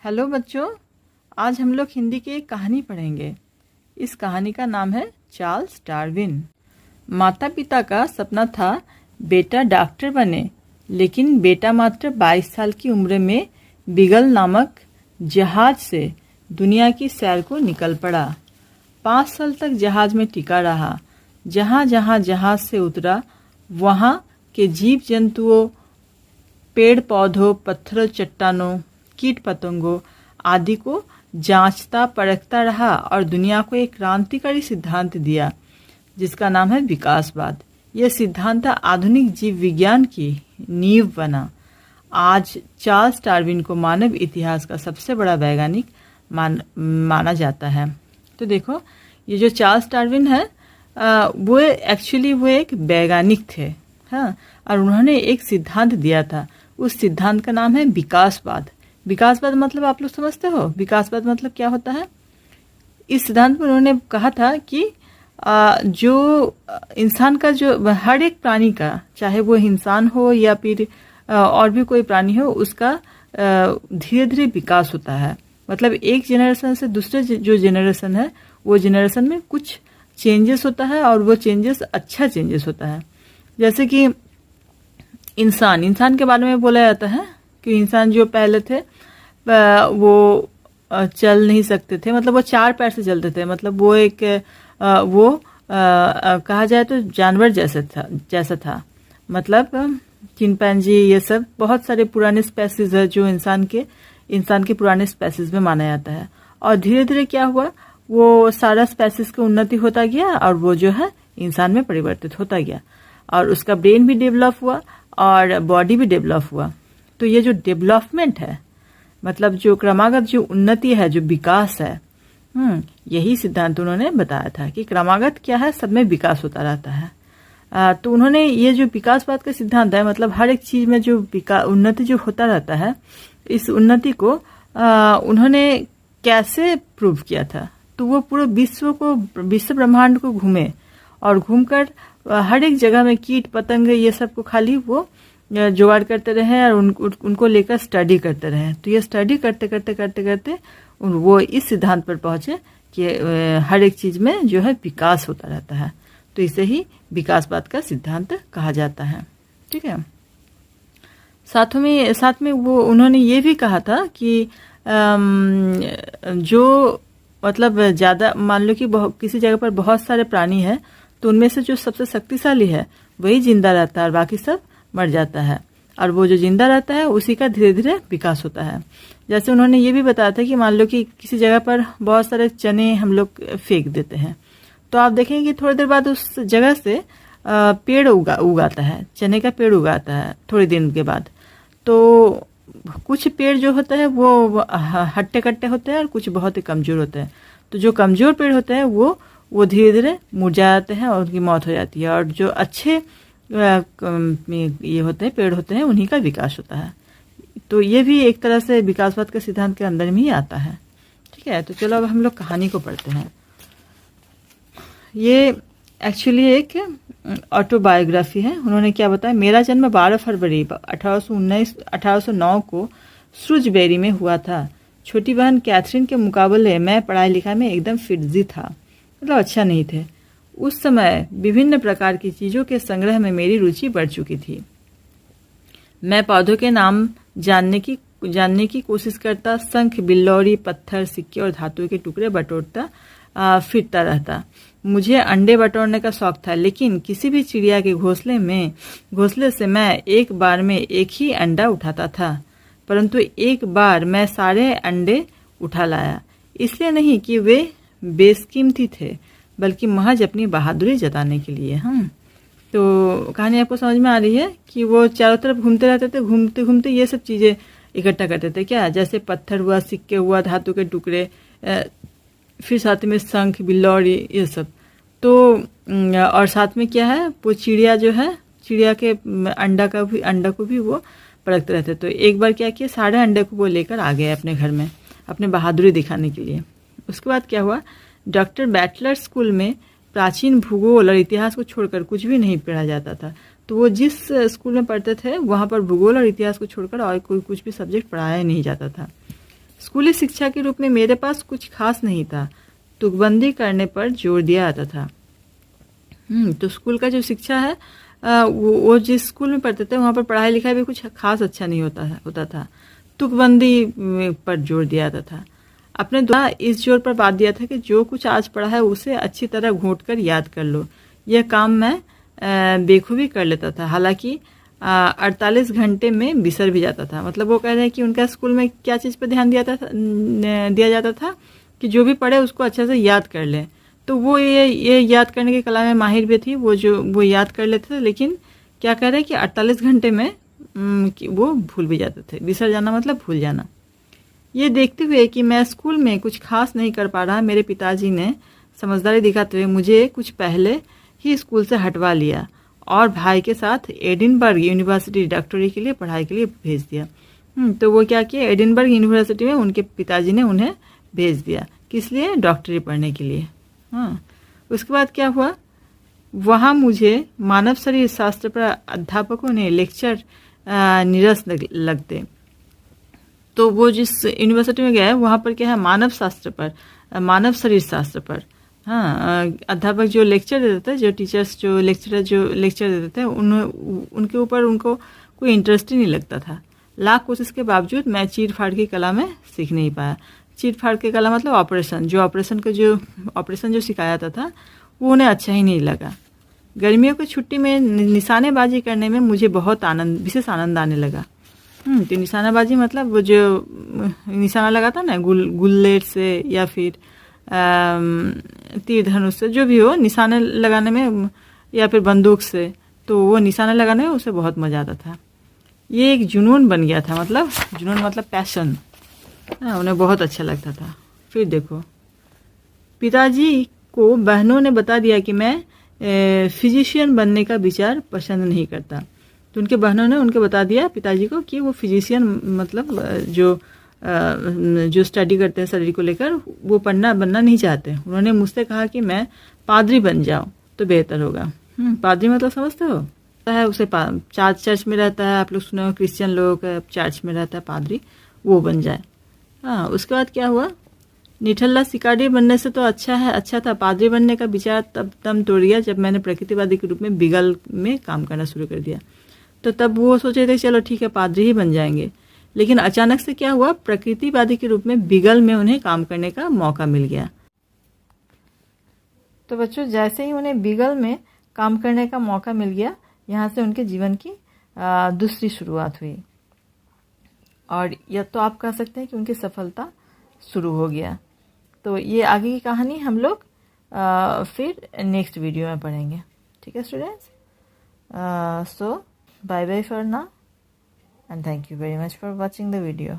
Hello बच्चों, आज हम लोग हिंदी की एक कहानी पढ़ेंगे। इस कहानी का नाम है चार्ल्स डार्विन। माता पिता का सपना था बेटा डॉक्टर बने, लेकिन बेटा मात्र 22 साल की उम्र में बीगल नामक जहाज से दुनिया की सैर को निकल पड़ा। 5 साल तक जहाज में टिका रहा। जहाँ जहाँ जहाज से उतरा वहाँ के जीव जंतुओं, पेड़ पौधों, पत्थरों, चट्टानों, कीट पतंगों आदि को जांचता परखता रहा और दुनिया को एक क्रांतिकारी सिद्धांत दिया जिसका नाम है विकासवाद। यह सिद्धांत आधुनिक जीव विज्ञान की नींव बना। आज चार्ल्स डार्विन को मानव इतिहास का सबसे बड़ा वैज्ञानिक माना जाता है। तो देखो, ये जो चार्ल्स डार्विन है वो एक वैज्ञानिक थे, हाँ, और उन्होंने एक सिद्धांत दिया था। उस सिद्धांत का नाम है विकासवाद। विकासवाद मतलब आप लोग समझते हो विकासवाद मतलब क्या होता है? इस सिद्धांत में उन्होंने कहा था कि जो इंसान का, जो हर एक प्राणी का, चाहे वो इंसान हो या फिर और भी कोई प्राणी हो, उसका धीरे धीरे विकास होता है। मतलब एक जेनरेशन से दूसरे जो जेनरेशन है वो जेनरेशन में कुछ चेंजेस होता है और वो चेंजेस अच्छा चेंजेस होता है। जैसे कि इंसान के बारे में बोला जाता है कि इंसान जो पहले थे वो चल नहीं सकते थे, मतलब वो 4 पैर से चलते थे, मतलब वो कहा जाए तो जानवर जैसा था। मतलब चिंपैंजी, ये सब बहुत सारे पुराने स्पेसीज है जो इंसान के पुराने स्पेसीज में माना जाता है। और धीरे धीरे क्या हुआ, वो सारा स्पेसीज का उन्नति होता गया और वो जो है इंसान में परिवर्तित होता गया और उसका ब्रेन भी डेवलप हुआ और बॉडी भी डेवलप हुआ। तो ये जो डेवलपमेंट है, मतलब जो क्रमागत जो उन्नति है, जो विकास है, यही सिद्धांत उन्होंने बताया था कि क्रमागत क्या है, सब में विकास होता रहता है। तो उन्होंने ये जो विकासवाद का सिद्धांत है, मतलब हर एक चीज में जो उन्नति जो होता रहता है, इस उन्नति को उन्होंने कैसे प्रूव किया था? तो वो पूरे विश्व ब्रह्मांड को घूमे और घूमकर हर एक जगह में कीट पतंग ये सब को खाली वो जुगाड़ करते रहे और उनको लेकर स्टडी करते रहे। तो ये स्टडी करते करते वो इस सिद्धांत पर पहुंचे कि हर एक चीज में जो है विकास होता रहता है। तो इसे ही विकासवाद का सिद्धांत कहा जाता है। ठीक है। साथ में वो उन्होंने ये भी कहा था कि जो मतलब ज्यादा, मान लो कि किसी जगह पर बहुत सारे प्राणी है, तो उनमें से जो सबसे शक्तिशाली है वही जिंदा रहता है और बाकी सब मर जाता है, और वो जो जिंदा रहता है उसी का धीरे धीरे विकास होता है। जैसे उन्होंने ये भी बताया था कि मान लो कि किसी जगह पर बहुत सारे चने हम लोग फेंक देते हैं, तो आप देखेंगे कि थोड़ी देर बाद उस जगह से पेड़ उगाता है, चने का पेड़ उगाता है थोड़ी दिन के बाद। तो कुछ पेड़ जो होता है वो हट्टे कट्टे होते हैं और कुछ बहुत ही कमजोर होते हैं। तो जो कमजोर पेड़ होते हैं वो धीरे धीरे मुरझा जाते हैं और उनकी मौत हो जाती है, और जो अच्छे ये होते हैं पेड़ होते हैं उन्हीं का विकास होता है। तो ये भी एक तरह से विकासवाद के सिद्धांत के अंदर में ही आता है। ठीक है, तो चलो अब हम लोग कहानी को पढ़ते हैं। ये एक्चुअली एक ऑटोबायोग्राफी है। उन्होंने क्या बताया, मेरा जन्म 12 फरवरी 1809 को श्रूजबेरी में हुआ था। छोटी बहन कैथरीन के मुकाबले मैं पढ़ाई लिखाई में एकदम फिटजी था, मतलब अच्छा नहीं थे। उस समय विभिन्न प्रकार की चीजों के संग्रह में मेरी रुचि बढ़ चुकी थी। मैं पौधों के नाम जानने की कोशिश करता, शंख, बिल्लौरी, पत्थर, सिक्के और धातु के टुकड़े बटोरता फिरता रहता। मुझे अंडे बटोरने का शौक था, लेकिन किसी भी चिड़िया के घोंसले से मैं एक बार में एक ही अंडा उठाता था। परंतु एक बार मैं सारे अंडे उठा लाया, इसलिए नहीं कि वे बेशकीमती थे, बल्कि महज अपनी बहादुरी जताने के लिए। तो कहानी आपको समझ में आ रही है कि वो चारों तरफ घूमते रहते थे, घूमते घूमते ये सब चीजें इकट्ठा करते थे। क्या, जैसे पत्थर हुआ, सिक्के हुआ, धातु के टुकड़े, फिर साथ में शंख, बिल्लौरी, ये सब। तो और साथ में क्या है, वो चिड़िया जो है, चिड़िया के अंडा को भी वो परखते रहते। तो एक बार क्या किया, सारे अंडे को वो लेकर आ गए अपने घर में, अपने बहादुरी दिखाने के लिए। उसके बाद क्या हुआ, डॉक्टर बैटलर स्कूल में प्राचीन भूगोल और इतिहास को छोड़कर कुछ भी नहीं पढ़ा जाता था। तो वो जिस स्कूल में पढ़ते थे वहाँ पर भूगोल और इतिहास को छोड़कर और कोई कुछ भी सब्जेक्ट पढ़ाया नहीं जाता था। स्कूली शिक्षा के रूप में मेरे पास कुछ खास नहीं था, तुकबंदी करने पर जोर दिया जाता था। तो स्कूल का जो शिक्षा है वो जिस स्कूल में पढ़ते थे वहाँ पर पढ़ाई लिखाई भी कुछ खास अच्छा नहीं होता था। तुकबंदी पर जोर दिया जाता था। अपने द्वारा इस जोर पर बात दिया था कि जो कुछ आज पढ़ा है उसे अच्छी तरह घोंट कर याद कर लो। यह काम मैं बेखूबी कर लेता था, हालांकि 48 घंटे में बिसर भी जाता था। मतलब वो कह रहे हैं कि उनका स्कूल में क्या चीज़ पर ध्यान दिया जाता था कि जो भी पढ़े उसको अच्छे से याद कर ले। तो वो ये याद करने की कला में माहिर भी थी, वो याद कर लेते थे, लेकिन क्या कह रहे हैं कि 48 घंटे में वो भूल भी जाते थे। बिसर जाना मतलब भूल जाना। ये देखते हुए कि मैं स्कूल में कुछ खास नहीं कर पा रहा, मेरे पिताजी ने समझदारी दिखाते हुए मुझे कुछ पहले ही स्कूल से हटवा लिया और भाई के साथ एडिनबर्ग यूनिवर्सिटी डॉक्टरी के लिए पढ़ाई के लिए भेज दिया। तो वो क्या किया, एडिनबर्ग यूनिवर्सिटी में उनके पिताजी ने उन्हें भेज दिया। किस लिए? डॉक्टरी पढ़ने के लिए। हाँ, उसके बाद क्या हुआ, वहाँ मुझे मानव शरीर शास्त्र पर अध्यापकों ने लेक्चर निरस लगते। तो वो जिस यूनिवर्सिटी में गया है वहाँ पर क्या है, मानव शरीर शास्त्र पर हाँ अध्यापक जो लेक्चर देते थे, जो टीचर्स जो लेक्चर देते थे उनके ऊपर उनको कोई इंटरेस्ट ही नहीं लगता था। लाख कोशिश के बावजूद मैं चीर फाड़ की कला में सीख नहीं पाया। चीर फाड़ की कला मतलब ऑपरेशन जो सिखाया जाता था वो उन्हें अच्छा ही नहीं लगा। गर्मियों की छुट्टी में निशानेबाजी करने में मुझे बहुत विशेष आनंद आने लगा। तो निशानाबाजी मतलब वो जो निशाना लगाता ना गुल्ले से या फिर तीर धनुष से, जो भी हो निशाने लगाने में या फिर बंदूक से, तो वो निशाना लगाने में उसे बहुत मज़ा आता था। ये एक जुनून बन गया था, जुनून मतलब पैशन। उन्हें बहुत अच्छा लगता था। फिर देखो, पिताजी को बहनों ने बता दिया कि मैं फिजिशियन बनने का विचार पसंद नहीं करता। तो उनके बहनों ने उनके बता दिया पिताजी को कि वो फिजिशियन मतलब जो स्टडी करते हैं शरीर को लेकर, वो बनना नहीं चाहते। उन्होंने मुझसे कहा कि मैं पादरी बन जाऊं तो बेहतर होगा। पादरी मतलब समझते हो, है उसे चर्च में रहता है, आप लोग सुने हो क्रिश्चियन लोग चर्च में रहता है पादरी, वो बन जाए। हाँ, उसके बाद क्या हुआ, निठल्ला शिकारी बनने से तो अच्छा था, पादरी बनने का विचार तब दम तोड़ गया जब मैंने प्रकृतिवादी के रूप में बिगल में काम करना शुरू कर दिया। तो तब वो सोचे थे चलो ठीक है पादरी ही बन जाएंगे, लेकिन अचानक से क्या हुआ, प्रकृतिवादी के रूप में बिगल में उन्हें काम करने का मौका मिल गया। तो बच्चों, जैसे ही उन्हें बिगल में काम करने का मौका मिल गया, यहाँ से उनके जीवन की दूसरी शुरुआत हुई, और यह तो आप कह सकते हैं कि उनकी सफलता शुरू हो गया। तो ये आगे की कहानी हम लोग फिर नेक्स्ट वीडियो में पढ़ेंगे। ठीक है students, so bye bye for now and thank you very much for watching the video.